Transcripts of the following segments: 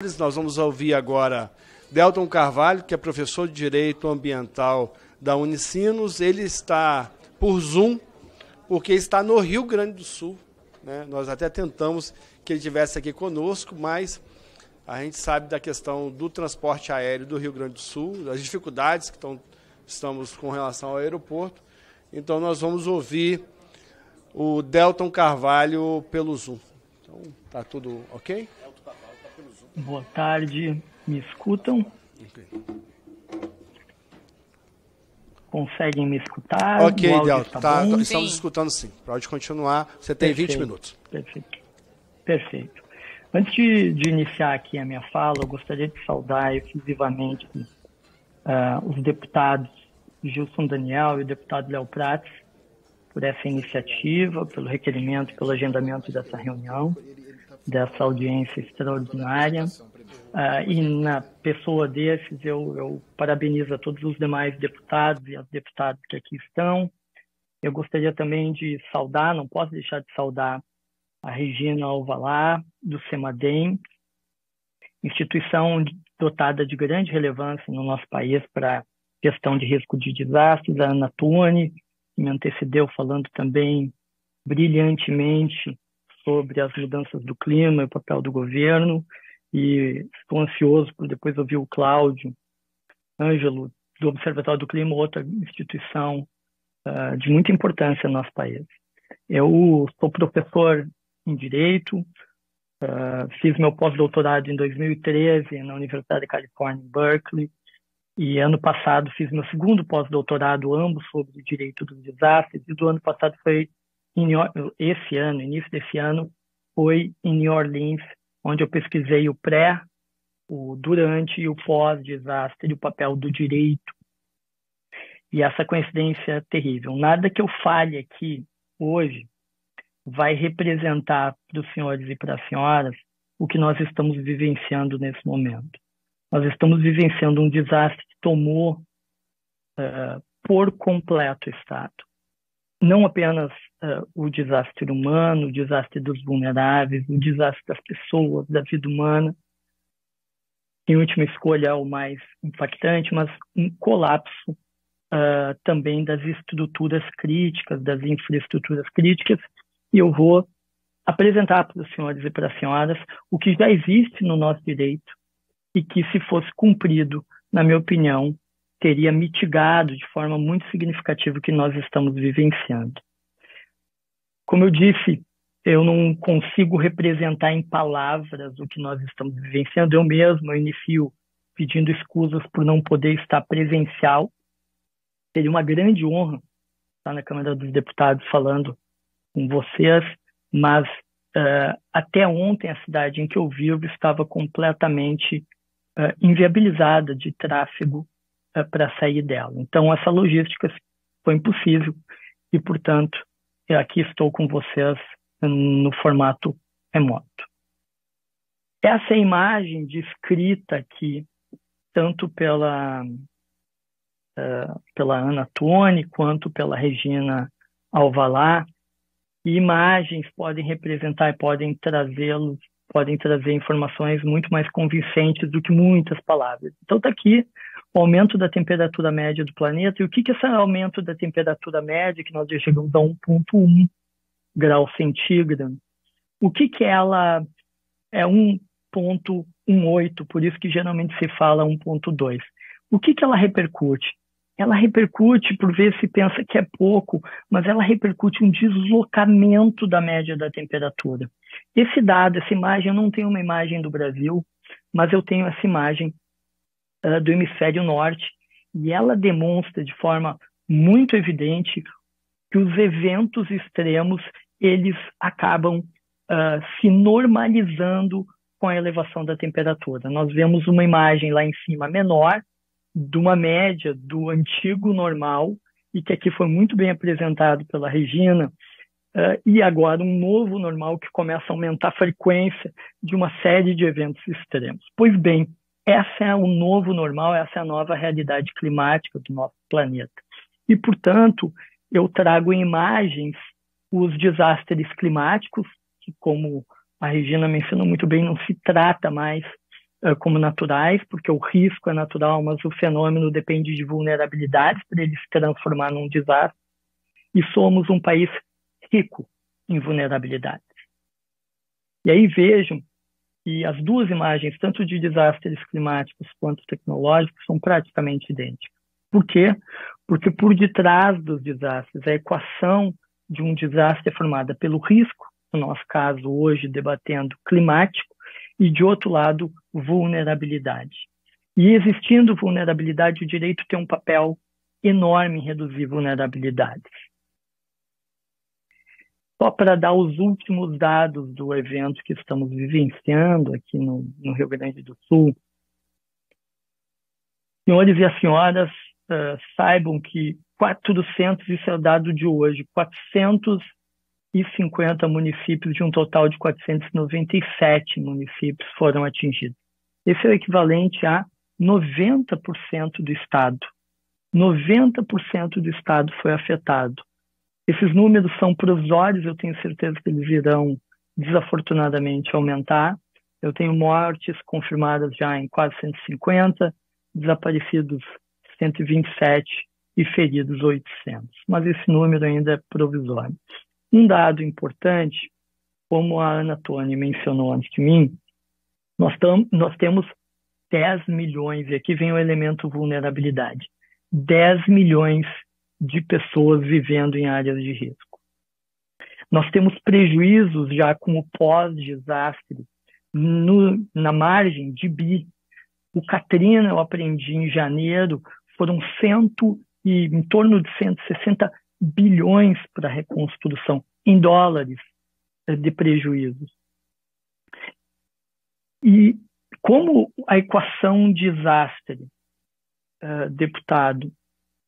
Nós vamos ouvir agora Delton Carvalho, que é professor de Direito Ambiental da Unicinos. Ele está por Zoom, porque está no Rio Grande do Sul, né? Nós até tentamos que ele estivesse aqui conosco, mas a gente sabe da questão do transporte aéreo do Rio Grande do Sul, das dificuldades que estamos com relação ao aeroporto. Então, nós vamos ouvir o Delton Carvalho pelo Zoom. Então, está tudo ok? Boa tarde, me escutam? Okay. Conseguem me escutar? Ok, Delton, estamos escutando sim. Pode continuar, você tem Perfeito, 20 minutos. Perfeito. Antes de iniciar aqui a minha fala, eu gostaria de saudar efusivamente os deputados Gilson Daniel e o deputado Léo Prates por essa iniciativa, pelo requerimento, pelo agendamento dessa reunião, dessa audiência extraordinária. E na pessoa desses, eu parabenizo a todos os demais deputados e as deputadas que aqui estão. Eu gostaria também de saudar, não posso deixar de saudar, a Regina Alvalá, do CEMADEM, instituição dotada de grande relevância no nosso país para questão de risco de desastres, a Ana Tune, que me antecedeu falando também brilhantemente sobre as mudanças do clima e o papel do governo, e estou ansioso por depois ouvir o Cláudio Ângelo, do Observatório do Clima, outra instituição de muita importância no nosso país. Eu sou professor em Direito, fiz meu pós-doutorado em 2013 na Universidade da Califórnia, em Berkeley, e ano passado fiz meu segundo pós-doutorado, ambos sobre Direito dos Desastres, e do ano passado foi início desse ano, foi em New Orleans, onde eu pesquisei o pré, o durante e o pós-desastre e o papel do direito. E essa coincidência terrível. Nada que eu fale aqui hoje vai representar para os senhores e para as senhoras o que nós estamos vivenciando nesse momento. Nós estamos vivenciando um desastre que tomou por completo o Estado. Não apenas o desastre humano, o desastre dos vulneráveis, o desastre das pessoas, da vida humana, em última escolha o mais impactante, mas um colapso também das estruturas críticas, das infraestruturas críticas, e eu vou apresentar para os senhores e para as senhoras o que já existe no nosso direito e que, se fosse cumprido, na minha opinião, teria mitigado de forma muito significativa o que nós estamos vivenciando. Como eu disse, eu não consigo representar em palavras o que nós estamos vivenciando. Eu inicio pedindo escusas por não poder estar presencial. Seria uma grande honra estar na Câmara dos Deputados falando com vocês, mas até ontem a cidade em que eu vivo estava completamente inviabilizada de tráfego para sair dela. Então, essa logística foi impossível e, portanto, aqui estou com vocês no formato remoto. Essa imagem descrita aqui, tanto pela Ana Tune quanto pela Regina Alvalá, imagens podem representar e podem trazer informações muito mais convincentes do que muitas palavras. Então está aqui o aumento da temperatura média do planeta. E o que é esse aumento da temperatura média, que nós já chegamos a 1,1 grau centígrado? O que ela é 1,18, por isso que geralmente se fala 1,2. O que ela repercute? Ela repercute, por vezes se pensa que é pouco, mas ela repercute um deslocamento da média da temperatura. Esse dado, essa imagem, eu não tenho uma imagem do Brasil, mas eu tenho essa imagem do hemisfério norte, e ela demonstra de forma muito evidente que os eventos extremos, eles acabam se normalizando com a elevação da temperatura. Nós vemos uma imagem lá em cima menor, de uma média do antigo normal, e que aqui foi muito bem apresentado pela Regina, e agora um novo normal que começa a aumentar a frequência de uma série de eventos extremos. Pois bem, essa é o novo normal, essa é a nova realidade climática do nosso planeta. E, portanto, eu trago em imagens os desastres climáticos, que, como a Regina mencionou muito bem, não se trata mais como naturais, porque o risco é natural, mas o fenômeno depende de vulnerabilidades para ele se transformar num desastre. E somos um país rico em vulnerabilidades. E aí vejam que as duas imagens, tanto de desastres climáticos quanto tecnológicos, são praticamente idênticas. Por quê? Porque por detrás dos desastres, a equação de um desastre é formada pelo risco, no nosso caso hoje debatendo climático, e de outro lado, vulnerabilidade. E existindo vulnerabilidade, o direito tem um papel enorme em reduzir vulnerabilidades. Só para dar os últimos dados do evento que estamos vivenciando aqui no Rio Grande do Sul. Senhores e senhoras, saibam que 400, isso é o dado de hoje, 450 municípios de um total de 497 municípios foram atingidos. Esse é o equivalente a 90% do estado. 90% do estado foi afetado. Esses números são provisórios, eu tenho certeza que eles irão, desafortunadamente, aumentar. Eu tenho mortes confirmadas já em quase 150, desaparecidos 127 e feridos 800. Mas esse número ainda é provisório. Um dado importante, como a Ana Toni mencionou antes de mim, nós temos 10 milhões, e aqui vem o elemento vulnerabilidade, 10 milhões de pessoas vivendo em áreas de risco. Nós temos prejuízos já com o pós-desastre na margem de bi. O Katrina, eu aprendi em janeiro, foram em torno de 160 bilhões para a reconstrução, em dólares de prejuízos. E como a equação desastre, deputado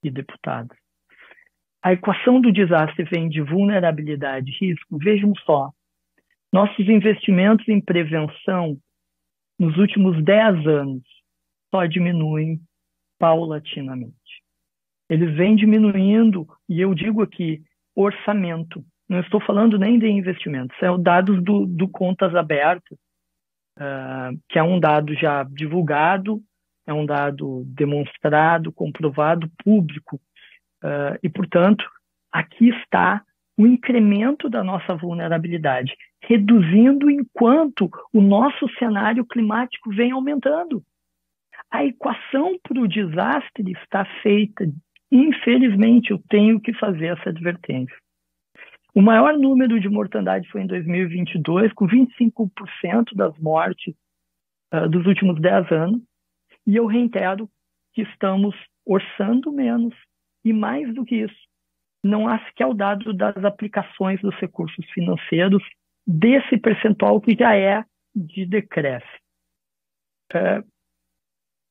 e deputada, a equação do desastre vem de vulnerabilidade e risco, vejam só, nossos investimentos em prevenção nos últimos 10 anos só diminuem paulatinamente. Eles vêm diminuindo, e eu digo aqui, orçamento. Não estou falando nem de investimentos, são dados do Contas Abertas, que é um dado já divulgado, é um dado demonstrado, comprovado, público. E, portanto, aqui está o incremento da nossa vulnerabilidade, reduzindo enquanto o nosso cenário climático vem aumentando. A equação para o desastre está feita. Infelizmente, eu tenho que fazer essa advertência. O maior número de mortandade foi em 2022, com 25% das mortes dos últimos 10 anos. E eu reitero que estamos orçando menos. E mais do que isso, não há sequer o dado das aplicações dos recursos financeiros desse percentual que já é de decréscimo.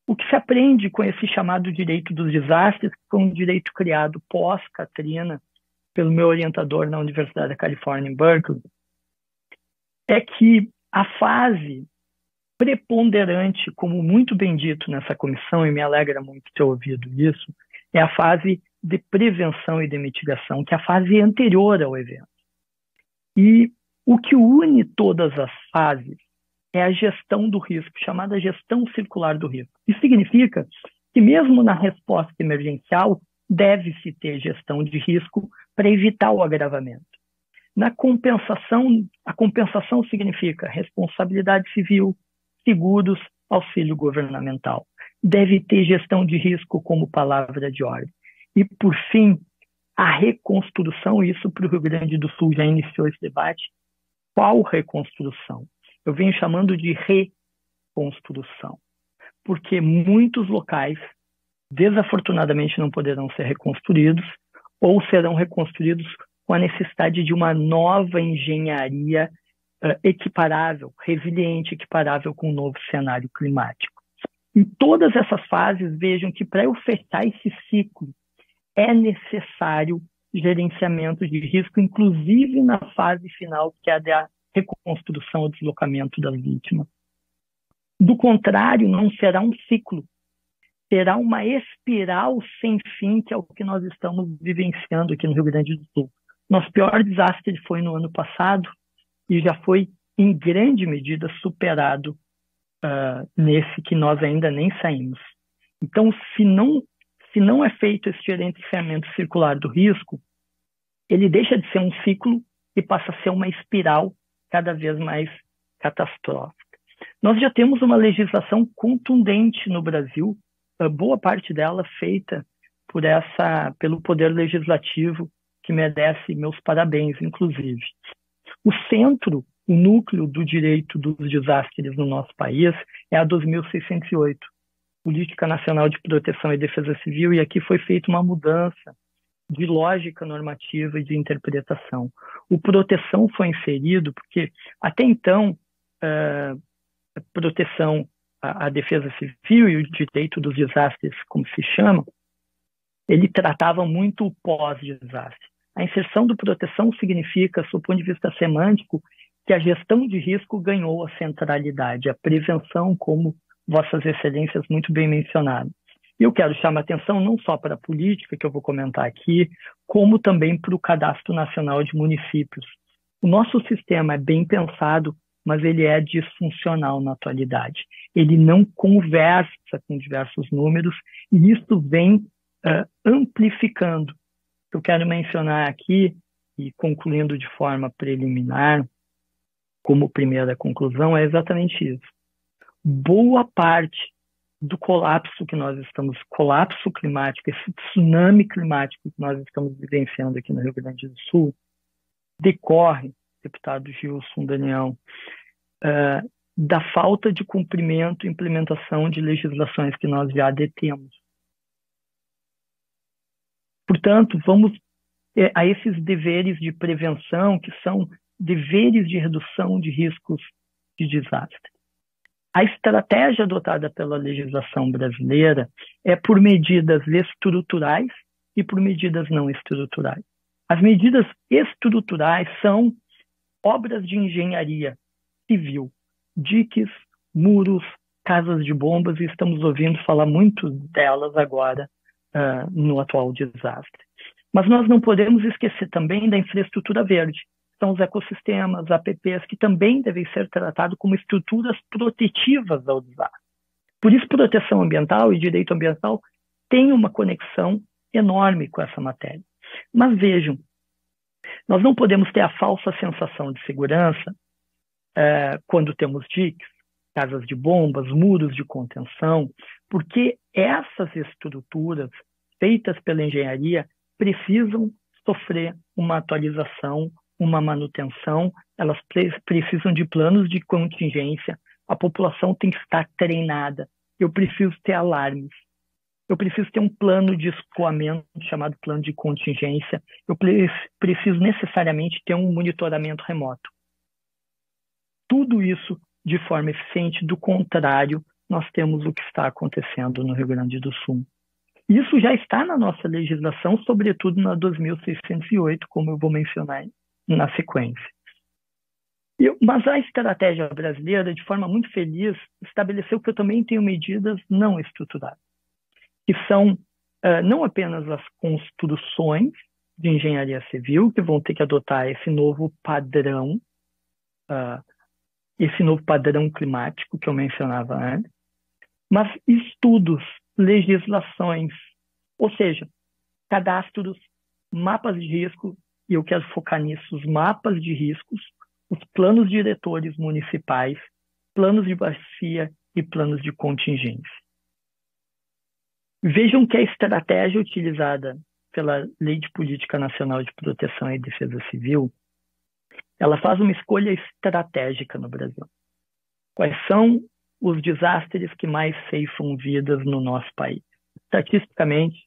O que se aprende com esse chamado direito dos desastres, que foi um direito criado pós-Katrina, pelo meu orientador na Universidade da Califórnia, em Berkeley, é que a fase preponderante, como muito bem dito nessa comissão, e me alegra muito ter ouvido isso, é a fase de prevenção e de mitigação, que é a fase anterior ao evento. E o que une todas as fases é a gestão do risco, chamada gestão circular do risco. Isso significa que mesmo na resposta emergencial, deve-se ter gestão de risco para evitar o agravamento. Na compensação, a compensação significa responsabilidade civil, seguros, auxílio governamental. Deve ter gestão de risco como palavra de ordem. E, por fim, a reconstrução, isso para o Rio Grande do Sul já iniciou esse debate. Qual reconstrução? Eu venho chamando de reconstrução, porque muitos locais, desafortunadamente, não poderão ser reconstruídos ou serão reconstruídos com a necessidade de uma nova engenharia equiparável, resiliente, equiparável com o novo cenário climático. Em todas essas fases, vejam que para eu fechar esse ciclo, é necessário gerenciamento de risco, inclusive na fase final, que é a da reconstrução ou deslocamento das vítimas. Do contrário, não será um ciclo, será uma espiral sem fim, que é o que nós estamos vivenciando aqui no Rio Grande do Sul. Nosso pior desastre foi no ano passado e já foi, em grande medida, superado nesse que nós ainda nem saímos. Então, se não é feito esse gerenciamento circular do risco, ele deixa de ser um ciclo e passa a ser uma espiral cada vez mais catastrófica. Nós já temos uma legislação contundente no Brasil, boa parte dela feita pelo Poder Legislativo, que merece meus parabéns, inclusive. O centro, o núcleo do direito dos desastres no nosso país é a 2608, Política Nacional de Proteção e Defesa Civil, e aqui foi feita uma mudança de lógica normativa e de interpretação. O proteção foi inserido porque, até então, a proteção, a defesa civil e o direito dos desastres, como se chama, ele tratava muito o pós-desastre. A inserção do proteção significa, do ponto de vista semântico, que a gestão de risco ganhou a centralidade, a prevenção, como Vossas Excelências muito bem mencionaram. E eu quero chamar a atenção não só para a política, que eu vou comentar aqui, como também para o Cadastro Nacional de Municípios. O nosso sistema é bem pensado, mas ele é disfuncional na atualidade. Ele não conversa com diversos números e isso vem amplificando. Eu quero mencionar aqui, e concluindo de forma preliminar, como primeira conclusão, é exatamente isso. Boa parte do colapso climático, esse tsunami climático que nós estamos vivenciando aqui no Rio Grande do Sul, decorre, deputado Gilson Daniel, da falta de cumprimento e implementação de legislações que nós já detemos. Portanto, vamos a esses deveres de prevenção, que são deveres de redução de riscos de desastre. A estratégia adotada pela legislação brasileira é por medidas estruturais e por medidas não estruturais. As medidas estruturais são obras de engenharia civil, diques, muros, casas de bombas, e estamos ouvindo falar muito delas agora no atual desastre. Mas nós não podemos esquecer também da infraestrutura verde. São os ecossistemas, APPs, que também devem ser tratados como estruturas protetivas ao desastre. Por isso, proteção ambiental e direito ambiental têm uma conexão enorme com essa matéria. Mas vejam, nós não podemos ter a falsa sensação de segurança quando temos diques, casas de bombas, muros de contenção, porque essas estruturas feitas pela engenharia precisam sofrer uma atualização, uma manutenção, elas precisam de planos de contingência, a população tem que estar treinada, eu preciso ter alarmes, eu preciso ter um plano de escoamento chamado plano de contingência, eu preciso necessariamente ter um monitoramento remoto. Tudo isso de forma eficiente, do contrário, nós temos o que está acontecendo no Rio Grande do Sul. Isso já está na nossa legislação, sobretudo na 2608, como eu vou mencionar na sequência. Mas a estratégia brasileira, de forma muito feliz, estabeleceu que eu também tenho medidas não estruturais, que são não apenas as construções de engenharia civil, que vão ter que adotar esse novo padrão climático que eu mencionava antes, mas estudos, legislações, ou seja, cadastros, mapas de risco, e eu quero focar nisso, os mapas de riscos, os planos diretores municipais, planos de bacia e planos de contingência. Vejam que a estratégia utilizada pela Lei de Política Nacional de Proteção e Defesa Civil, ela faz uma escolha estratégica no Brasil. Quais são os desastres que mais ceifam vidas no nosso país? Estatisticamente,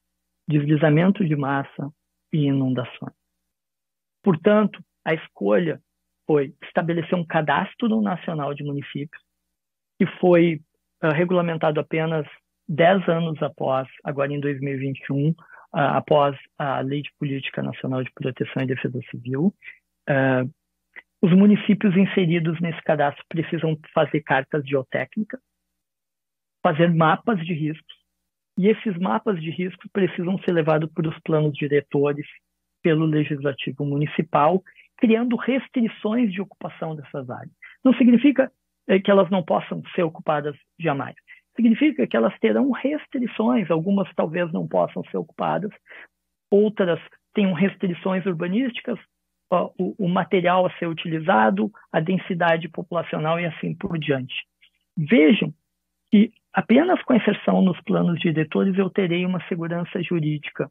deslizamento de massa e inundações. Portanto, a escolha foi estabelecer um cadastro nacional de municípios, que foi regulamentado apenas 10 anos após, agora em 2021, após a Lei de Política Nacional de Proteção e Defesa Civil. Os municípios inseridos nesse cadastro precisam fazer cartas geotécnicas, fazer mapas de riscos, e esses mapas de riscos precisam ser levados para os planos diretores pelo Legislativo Municipal, criando restrições de ocupação dessas áreas. Não significa que elas não possam ser ocupadas jamais. Significa que elas terão restrições, algumas talvez não possam ser ocupadas, outras tenham restrições urbanísticas, o material a ser utilizado, a densidade populacional e assim por diante. Vejam que apenas com a inserção nos planos diretores eu terei uma segurança jurídica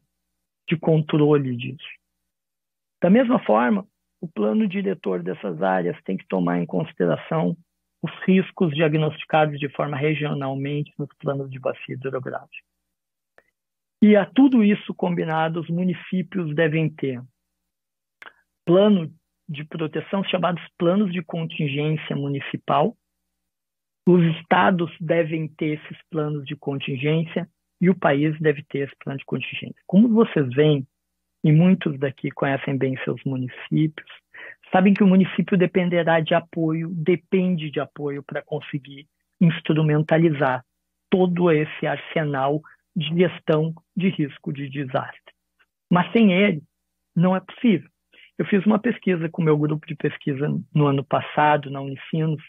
de controle disso. Da mesma forma, o plano diretor dessas áreas tem que tomar em consideração os riscos diagnosticados de forma regionalmente nos planos de bacia hidrográfica. E a tudo isso combinado, os municípios devem ter plano de proteção, chamados planos de contingência municipal. Os estados devem ter esses planos de contingência e o país deve ter esse plano de contingência. Como vocês veem, e muitos daqui conhecem bem seus municípios, sabem que o município dependerá de apoio, depende de apoio para conseguir instrumentalizar todo esse arsenal de gestão de risco de desastre. Mas sem ele, não é possível. Eu fiz uma pesquisa com o meu grupo de pesquisa no ano passado, na Unicinos,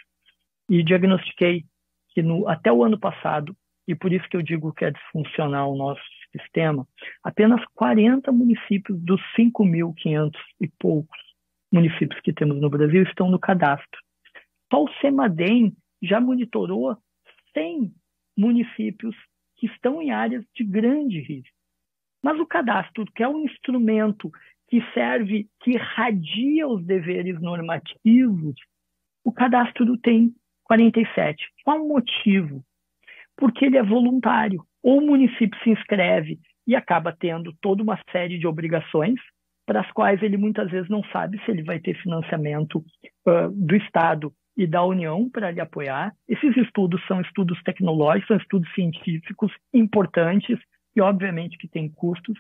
e diagnostiquei que até o ano passado, e por isso que eu digo que é disfuncional o nosso sistema, apenas 40 municípios dos 5.500 e poucos municípios que temos no Brasil estão no cadastro. Só o CEMADEM já monitorou 100 municípios que estão em áreas de grande risco. Mas o cadastro, que é um instrumento que serve, que irradia os deveres normativos, o cadastro tem 47. Qual o motivo? Porque ele é voluntário. Ou o município se inscreve e acaba tendo toda uma série de obrigações para as quais ele muitas vezes não sabe se ele vai ter financiamento do Estado e da União para lhe apoiar. Esses estudos são estudos tecnológicos, são estudos científicos importantes e, obviamente, que têm custos.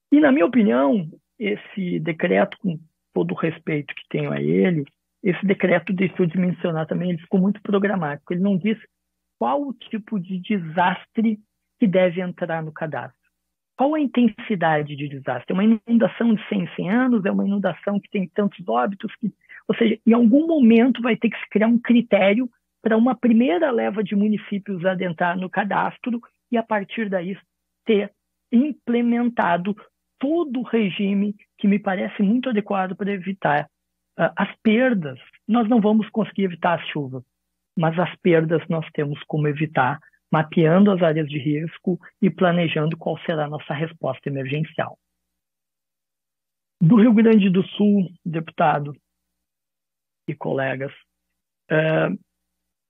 E, na minha opinião, esse decreto, com todo o respeito que tenho a ele, esse decreto deixou de mencionar também, ele ficou muito programático. Ele não diz qual o tipo de desastre que deve entrar no cadastro. Qual a intensidade de desastre? É uma inundação de 100 em 100 anos? É uma inundação que tem tantos óbitos? Ou seja, em algum momento vai ter que se criar um critério para uma primeira leva de municípios adentrar no cadastro e, a partir daí, ter implementado todo o regime que me parece muito adequado para evitar as perdas. Nós não vamos conseguir evitar as chuvas, mas as perdas nós temos como evitar, mapeando as áreas de risco e planejando qual será a nossa resposta emergencial. Do Rio Grande do Sul, deputado e colegas,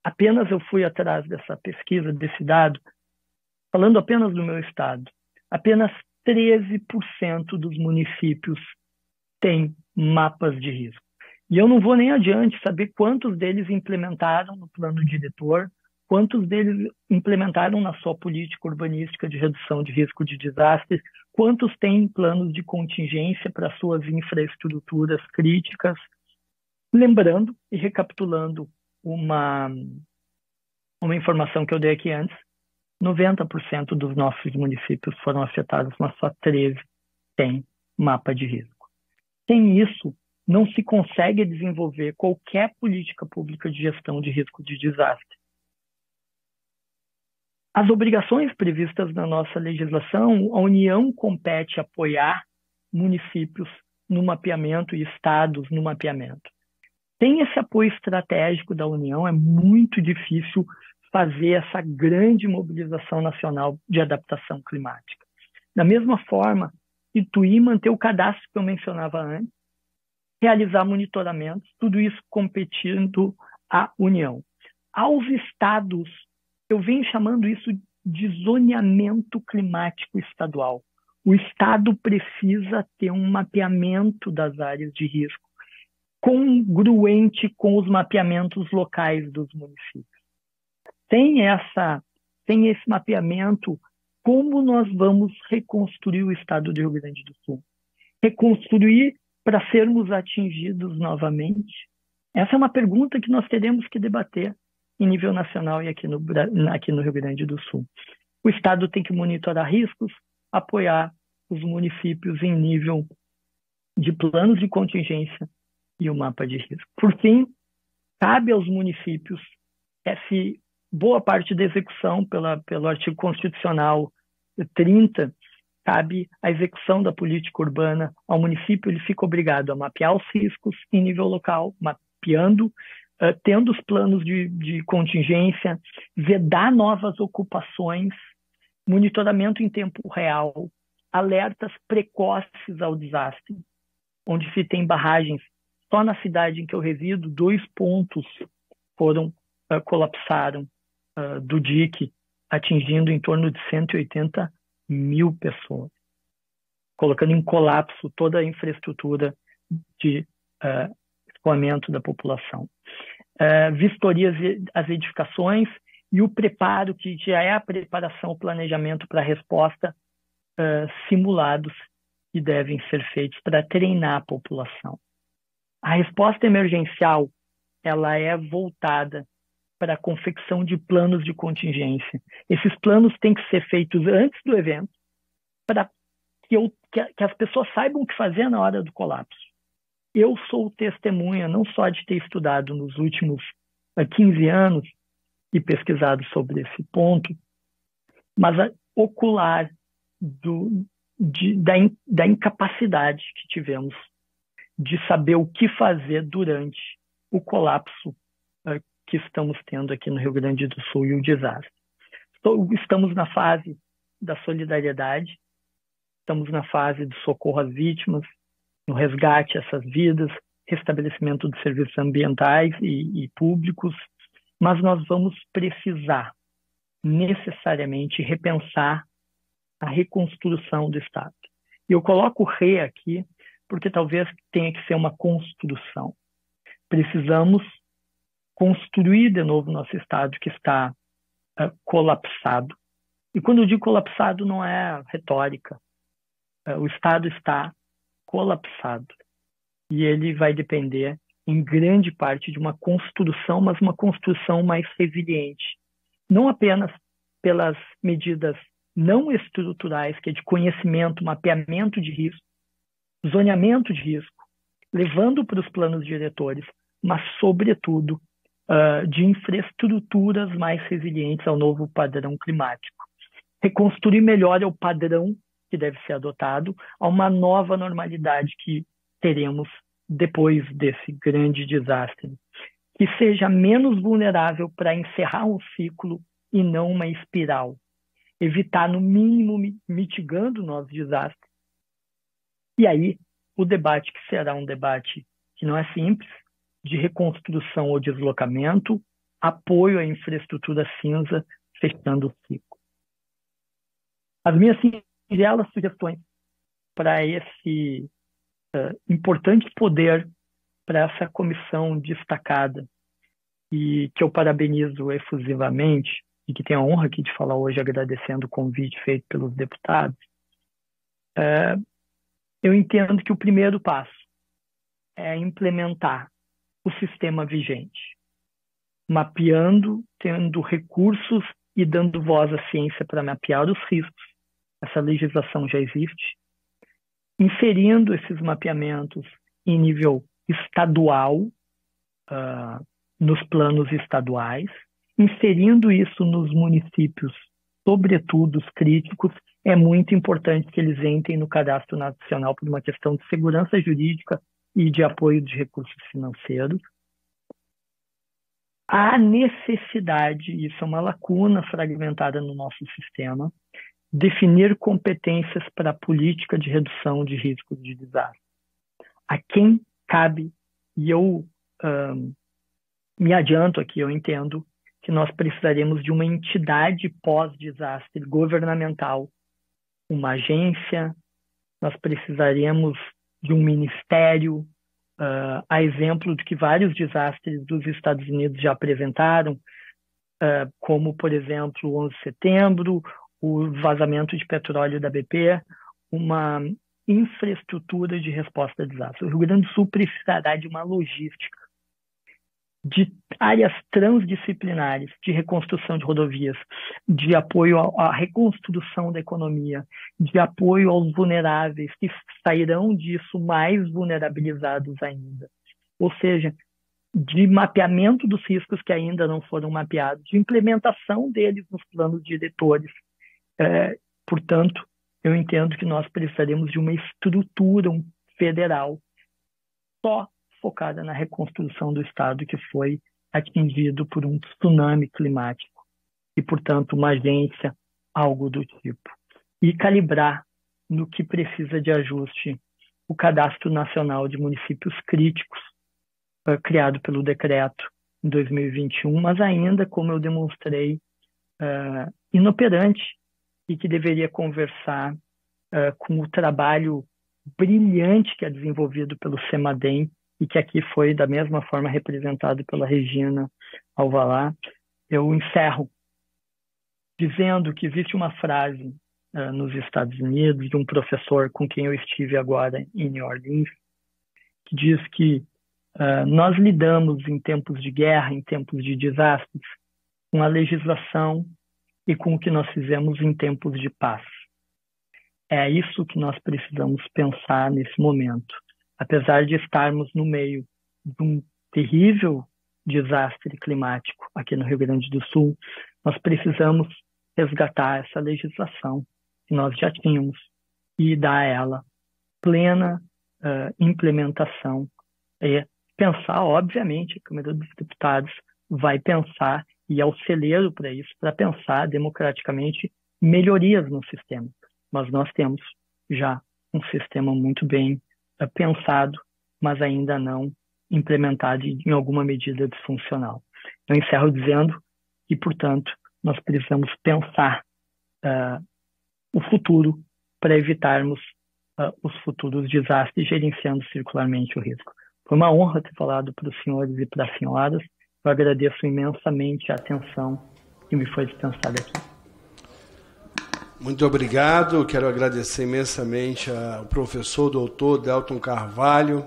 apenas eu fui atrás dessa pesquisa, desse dado, falando apenas do meu estado, apenas 13% dos municípios têm mapas de risco. E eu não vou nem adiante saber quantos deles implementaram no plano diretor, quantos deles implementaram na sua política urbanística de redução de risco de desastres, quantos têm planos de contingência para suas infraestruturas críticas. Lembrando e recapitulando uma informação que eu dei aqui antes, 90% dos nossos municípios foram afetados, mas só 13 têm mapa de risco. Sem isso, não se consegue desenvolver qualquer política pública de gestão de risco de desastre. As obrigações previstas na nossa legislação, a União compete apoiar municípios no mapeamento e estados no mapeamento. Sem esse apoio estratégico da União, é muito difícil fazer essa grande mobilização nacional de adaptação climática. Da mesma forma, instituir e manter o cadastro que eu mencionava antes, realizar monitoramentos, tudo isso competindo à União. Aos estados, eu venho chamando isso de zoneamento climático estadual. O estado precisa ter um mapeamento das áreas de risco congruente com os mapeamentos locais dos municípios. Sem esse mapeamento, como nós vamos reconstruir o estado do Rio Grande do Sul? Reconstruir para sermos atingidos novamente? Essa é uma pergunta que nós teremos que debater em nível nacional e aqui no Rio Grande do Sul. O Estado tem que monitorar riscos, apoiar os municípios em nível de planos de contingência e o mapa de risco. Por fim, cabe aos municípios, boa parte da execução pelo artigo constitucional 30, cabe a execução da política urbana ao município. Ele fica obrigado a mapear os riscos em nível local, mapeando, tendo os planos de contingência, vedar novas ocupações, monitoramento em tempo real, alertas precoces ao desastre, onde se tem barragens. Só na cidade em que eu resido, 2 pontos colapsaram do dique, atingindo em torno de 180 mil pessoas, colocando em colapso toda a infraestrutura de escoamento da população. Vistorias às edificações e o preparo, que já é a preparação, o planejamento para a resposta, simulados que devem ser feitos para treinar a população. A resposta emergencial, ela é voltada para a confecção de planos de contingência. Esses planos têm que ser feitos antes do evento, para que as pessoas saibam o que fazer na hora do colapso. Eu sou testemunha não só de ter estudado nos últimos 15 anos e pesquisado sobre esse ponto, mas ocular da incapacidade que tivemos de saber o que fazer durante o colapso que estamos tendo aqui no Rio Grande do Sul e o desastre. Estamos na fase da solidariedade, estamos na fase do socorro às vítimas, no resgate a essas vidas, restabelecimento de serviços ambientais e públicos, mas nós vamos precisar necessariamente repensar a reconstrução do Estado. E eu coloco o re aqui porque talvez tenha que ser uma construção. Precisamos construir de novo nosso Estado, que está colapsado. E quando eu digo colapsado, não é retórica. O Estado está colapsado. E ele vai depender, em grande parte, de uma construção, mas uma construção mais resiliente. Não apenas pelas medidas não estruturais, que é de conhecimento, mapeamento de risco, zoneamento de risco, levando para os planos diretores, mas, sobretudo, de infraestruturas mais resilientes ao novo padrão climático. Reconstruir melhor é o padrão que deve ser adotado a uma nova normalidade que teremos depois desse grande desastre, que seja menos vulnerável para encerrar um ciclo e não uma espiral. Evitar, no mínimo, mitigando novos desastres. E aí, o debate, que será um debate que não é simples, de reconstrução ou deslocamento, apoio à infraestrutura cinza, fechando o ciclo. As minhas singelas sugestões para esse importante poder, para essa comissão destacada, e que eu parabenizo efusivamente, e que tenho a honra aqui de falar hoje, agradecendo o convite feito pelos deputados, eu entendo que o primeiro passo é implementar o sistema vigente, mapeando, tendo recursos e dando voz à ciência para mapear os riscos. Essa legislação já existe. Inserindo esses mapeamentos em nível estadual, nos planos estaduais, inserindo isso nos municípios, sobretudo os críticos. É muito importante que eles entrem no cadastro nacional por uma questão de segurança jurídica e de apoio de recursos financeiros. Há necessidade, isso é uma lacuna fragmentada no nosso sistema, definir competências para a política de redução de riscos de desastre. A quem cabe, e eu me adianto aqui, eu entendo que nós precisaremos de uma entidade pós-desastre governamental, uma agência, nós precisaremos de um ministério, a exemplo de que vários desastres dos Estados Unidos já apresentaram, como, por exemplo, o 11 de setembro, o vazamento de petróleo da BP, uma infraestrutura de resposta a desastre. O Rio Grande do Sul precisará de uma logística, de áreas transdisciplinares, de reconstrução de rodovias, de apoio à reconstrução da economia, de apoio aos vulneráveis, que sairão disso mais vulnerabilizados ainda. Ou seja, de mapeamento dos riscos que ainda não foram mapeados, de implementação deles nos planos diretores. Portanto, eu entendo que nós precisaremos de uma estrutura federal só focada na reconstrução do Estado que foi atingido por um tsunami climático e, portanto, uma agência, algo do tipo. E calibrar no que precisa de ajuste o Cadastro Nacional de Municípios Críticos, criado pelo decreto em 2021, mas ainda, como eu demonstrei, inoperante e que deveria conversar com o trabalho brilhante que é desenvolvido pelo CEMADEM e que aqui foi da mesma forma representado pela Regina Alvalá. Eu encerro dizendo que existe uma frase nos Estados Unidos de um professor com quem eu estive agora em New Orleans, que diz que nós lidamos em tempos de guerra, em tempos de desastres, com a legislação e com o que nós fizemos em tempos de paz. É isso que nós precisamos pensar nesse momento. Apesar de estarmos no meio de um terrível desastre climático aqui no Rio Grande do Sul, nós precisamos resgatar essa legislação que nós já tínhamos e dar a ela plena implementação e pensar, obviamente, a Câmara dos Deputados vai pensar e é o celeiro para isso, para pensar democraticamente melhorias no sistema. Mas nós temos já um sistema muito bem pensado, mas ainda não implementado e em alguma medida disfuncional. Eu encerro dizendo que, portanto, nós precisamos pensar o futuro para evitarmos os futuros desastres, gerenciando circularmente o risco. Foi uma honra ter falado para os senhores e para as senhoras. Eu agradeço imensamente a atenção que me foi dispensada aqui. Muito obrigado. Quero agradecer imensamente ao professor doutor Delton Carvalho,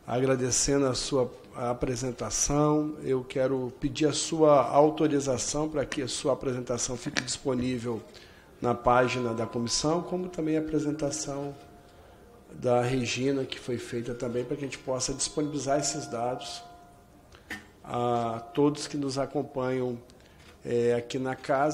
agradecendo a sua apresentação. Eu quero pedir a sua autorização para que a sua apresentação fique disponível na página da comissão, como também a apresentação da Regina, que foi feita também, para que a gente possa disponibilizar esses dados a todos que nos acompanham aqui na casa.